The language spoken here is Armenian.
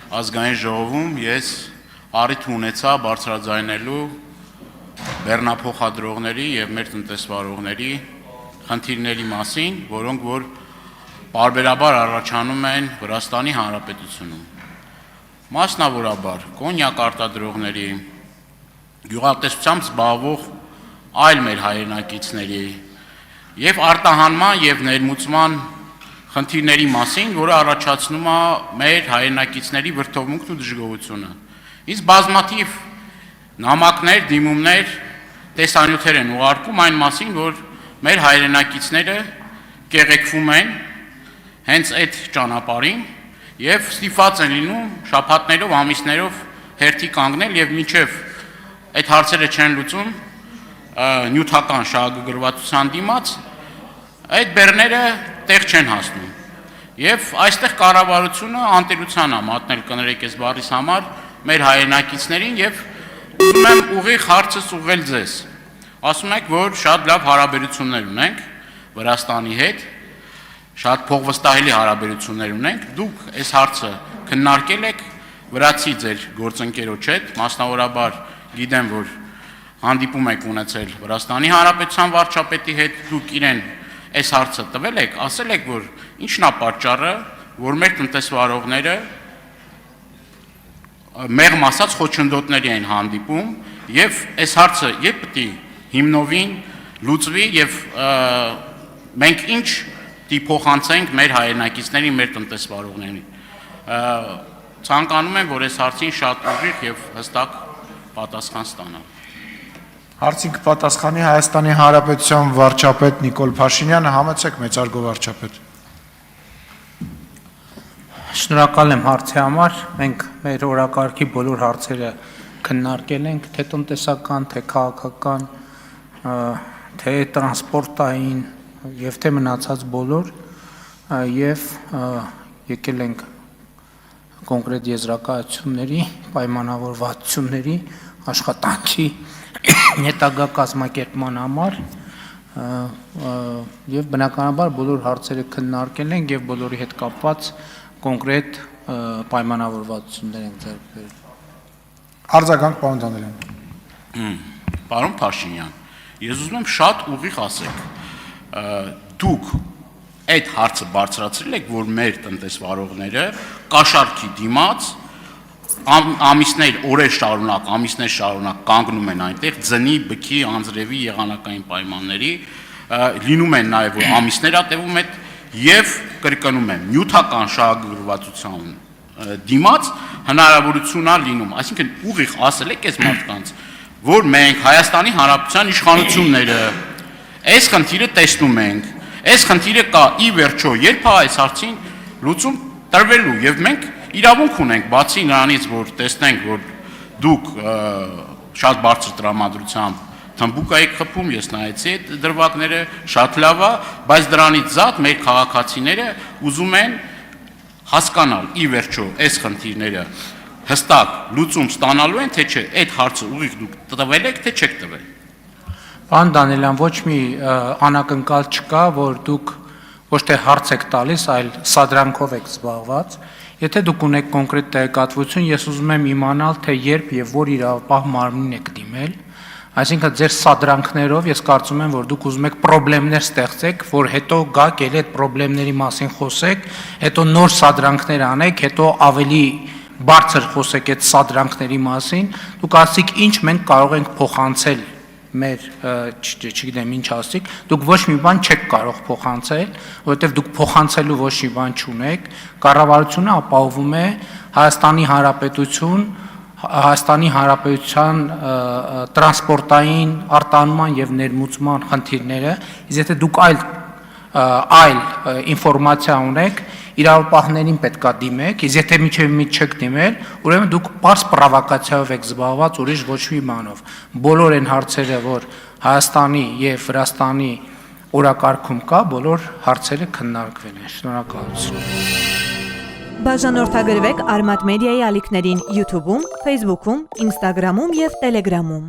ազգային ժողովում ես առիթ ունեցա բարձրաձայնելու բեռնափոխադրողների եւ մեր տնտեսվարողների խնդիրների մասին, որոնք որ պարբերաբար առաջանում են Վրաստանի Հանրապետությունում։ Մասնավորաբար կոնյակ արտադրողների, գյուղատնտեսությամբ զբաղվող այլ մեր հայրենակիցների եւ արտահանման եւ ներմուծման խնդիրների մասին, որը առաջացնում է մեր հայրենակիցների վրդովմունքն ու դժգոհությունը։ Իսկ բազմաթիվ նամակներ, դիմումներ, տեսանյութեր են ուղարկում այն մասին, որ մեր հայրենակիցները կեղեքվում են հենց այդ ճանապարհին եւ ստիպված են լինում շաբաթներով, ամիսներով հերթի կանգնել եւ մինչեւ այդ հարցերը չեն լուծում նյութական շահագրգռվածության դիմաց այդ բեռները տեղ չեն հասնում։ Եվ այստեղ կառավարությունը անտերության է մատնել կներեք այս բառիս համար մեր հայրենակիցներին եւ ուզում եմ ուղիղ հարցս ուղղել ձեզ։ Ասում եք, որ շատ լավ հարաբերություններ ունենք Վրաստանի հետ, շատ փոխվստահելի հարաբերություններ ունենք։ Դուք այս հարցը քննարկել եք վրացի ձեր գործընկերոջ հետ, մասնավորաբար գիտեմ, որ հանդիպում եք ունեցել Վրաստանի Հանրապետության վարչապետի հետ, դուք իրեն այս հարցը տվել եք, ասել եք, որ ինչն է պատճառը, որ մեր տնտեսվարողները մեղմ ասած խոչընդոտների են հանդիպում եւ այս հարցը երբ պետք է հիմնովին լուծվի եւ մենք ինչ դի փոխանցենք մեր հայրենակիցներին, մեր տնտեսվարողներին։ Ցանկանում եմ, որ այս հարցին շատ ուղիղ եւ հստակ պատասխան ստանամ։ Հարցին կպատասխանի Հայաստանի Հանրապետության վարչապետ Նիկոլ Փաշինյանը, համեցեք մեծարգո վարչապետ։ Շնորհակալ եմ հարցի համար, մենք մեր օրակարգի բոլոր հարցերը քննարկել ենք, թե տնտեսական, թե քաղաքական, թե տրանսպորտային եւ թե մնացած բոլոր եւ եկել ենք կոնկրետ եզրակացությունների, պայմանավորվածությունների, աշխատանքի հետագա կազմակերպման համար եւ բնականաբար բոլոր հարցերը քննարկել ենք եւ բոլորի հետ կապված կոնկրետ պայմանավորվածություններ ենք ձեռք բերել։ Արձագանք պարոն Դանիելյան։ Պարոն Փաշինյան, ես ուզում եմ շատ ուղիղ ասեք։ Դուք այդ հարցը բարձրացրել եք, որ մեր տնտեսվարողները կաշառքի դիմաց ամիսներ, օրեր շարունակ, ամիսներ շարունակ կանգնում են այնտեղ ձնի, բքի, անձրևի եղանակային պայմանների, լինում են նաև որ ամիսներ ատևում այդ եւ կրկնում եմ նյութական շահագրգռվածության դիմաց հնարավորություն է լինում, այսինքն ուղիղ ասել եք այս մարդկանց, որ մենք Հայաստանի Հանրապետության իշխանությունները այս խնդիրը տեսնում ենք, այս խնդիրը կա ի վերջո, երբ է այս հարցին լուծում տրվելու եւ մենք իրավունք ունենք բացի նրանից, որ տեսնենք, որ դուք շատ բարձր տրամադրությամբ թմբուկ եք խփում, ես նայեցի այդ դրվագները, շատ լավ է, բայց դրանից զատ մեր քաղաքացիները ուզում են հասկանալ ի վերջո այս խնդիրները հստակ լուծում ստանալու են, թե չէ, այդ հարցը ուղիղ դուք տվել եք, թե չեք տվել։ Պարոն Դանիելյան, ոչ մի անակնկալ չկա, որ դուք ոչ թե հարց եք տալիս, այլ սադրանքով եք զբաղված։ Եթե դուք ունեք կոնկրետ տեղեկատվություն, ես ուզում եմ իմանալ, թե երբ եւ որ իրավապահ մարմնին եք դիմել, այսինքն ձեր սադրանքներով ես կարծում եմ, որ դուք ուզում եք խնդիրներ ստեղծեք, որ հետո գաք ել այդ խնդիրների մասին խոսեք, հետո նոր սադրանքներ անեք, հետո ավելի բարձր խոսեք այդ սադրանքների մասին, դուք ասեք ինչ մենք կարող ենք փոխանցել մեր չգիտեմ ինչ ասիկ, դուք ոչ մի բան չեք կարող փոխանցել, որովհետև դուք փոխանցելու ոչ մի բան չունեք, կառավարությունը ապահովում է Հայաստանի Հանրապետության տրանսպորտային արտահանման եւ ներմուծման խնդիրները, իսկ եթե դուք այլ ինֆորմացիա ունեք, իրավապահներին պետքա դիմեք, իսկ եթե միջև չեք դիմել, ուրեմն դուք պարզ պրովոկացիայով եք զբաղված, ուրիշ ոչ մի բանով։ Բոլոր այն հարցերը, որ Հայաստանի եւ Վրաստանի օրակարգում կա, բոլոր հարցերը քննարկվել են։ Շնորհակալություն։ Բաժանորդագրվեք Արմատ մեդիայի ալիքներին YouTube-ում, Facebook-ում, Instagram-ում եւ Telegram-ում։